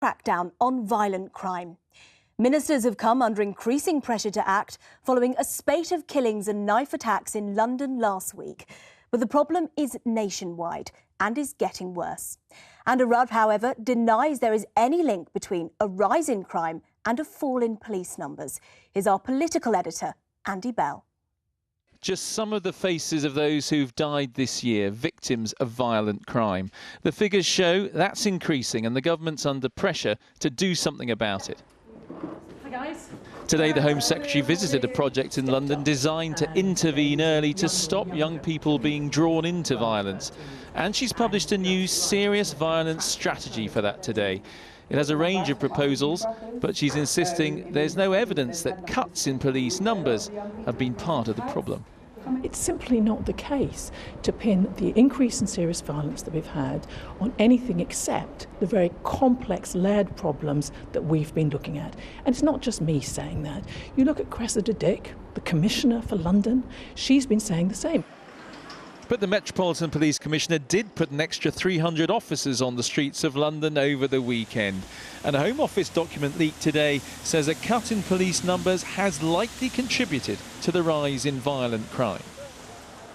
crackdown on violent crime. Ministers have come under increasing pressure to act following a spate of killings and knife attacks in London last week. But the problem is nationwide and is getting worse. And RUDD, however, denies there is any link between a rise in crime and a fall in police numbers. Here's our political editor, Andy Bell. Just some of the faces of those who've died this year, victims of violent crime. The figures show that's increasing and the government's under pressure to do something about it. Hi guys. Today the Home Secretary visited a project in London designed to intervene early to stop young people being drawn into violence. And she's published a new serious violence strategy for that today. It has a range of proposals, but she's insisting there's no evidence that cuts in police numbers have been part of the problem. It's simply not the case to pin the increase in serious violence that we've had on anything except the very complex layered problems that we've been looking at. And it's not just me saying that. You look at Cressida Dick, the Commissioner for London, she's been saying the same. But the Metropolitan Police Commissioner did put an extra 300 officers on the streets of London over the weekend. And a Home Office document leaked today says a cut in police numbers has likely contributed to the rise in violent crime.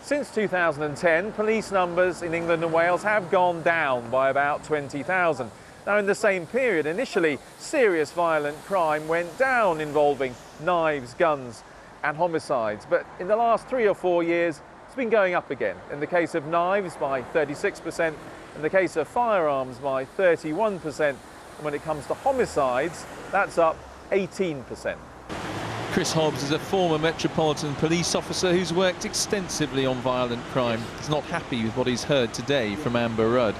Since 2010, police numbers in England and Wales have gone down by about 20,000. Now, in the same period, initially, serious violent crime went down involving knives, guns and homicides. But in the last 3 or 4 years, it's been going up again. In the case of knives by 36%, in the case of firearms by 31%, and when it comes to homicides, that's up 18%. Chris Hobbs is a former Metropolitan Police officer who's worked extensively on violent crime. He's not happy with what he's heard today from Amber Rudd.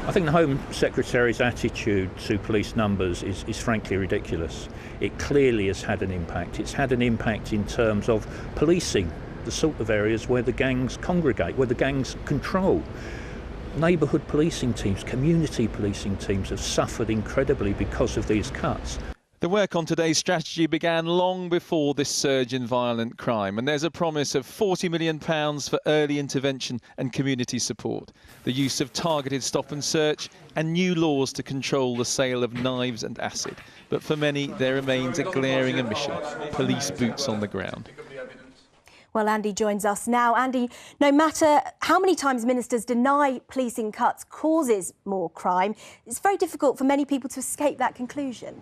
I think the Home Secretary's attitude to police numbers is frankly ridiculous. It clearly has had an impact. It's had an impact in terms of policing the sort of areas where the gangs congregate, where the gangs control. Neighbourhood policing teams, community policing teams have suffered incredibly because of these cuts. The work on today's strategy began long before this surge in violent crime, and there's a promise of £40 million for early intervention and community support, the use of targeted stop and search, and new laws to control the sale of knives and acid. But for many, there remains a glaring omission: police boots on the ground. Well, Andy joins us now. Andy, no matter how many times ministers deny policing cuts causes more crime, it's very difficult for many people to escape that conclusion.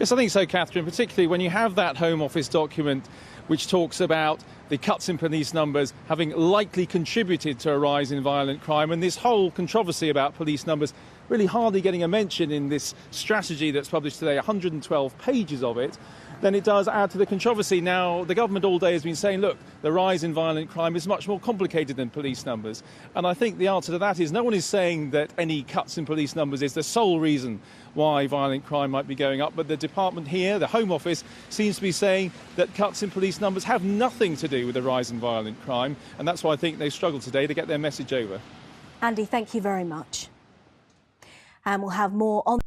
Yes, I think so, Catherine, particularly when you have that Home Office document which talks about the cuts in police numbers having likely contributed to a rise in violent crime, and this whole controversy about police numbers really hardly getting a mention in this strategy that's published today, 112 pages of it, then it does add to the controversy. Now, the government all day has been saying, look, the rise in violent crime is much more complicated than police numbers. And I think the answer to that is no one is saying that any cuts in police numbers is the sole reason why violent crime might be going up. But the department here, the Home Office, seems to be saying that cuts in police numbers have nothing to do with the rise in violent crime. And that's why I think they struggled today to get their message over. Andy, thank you very much. And we'll have more on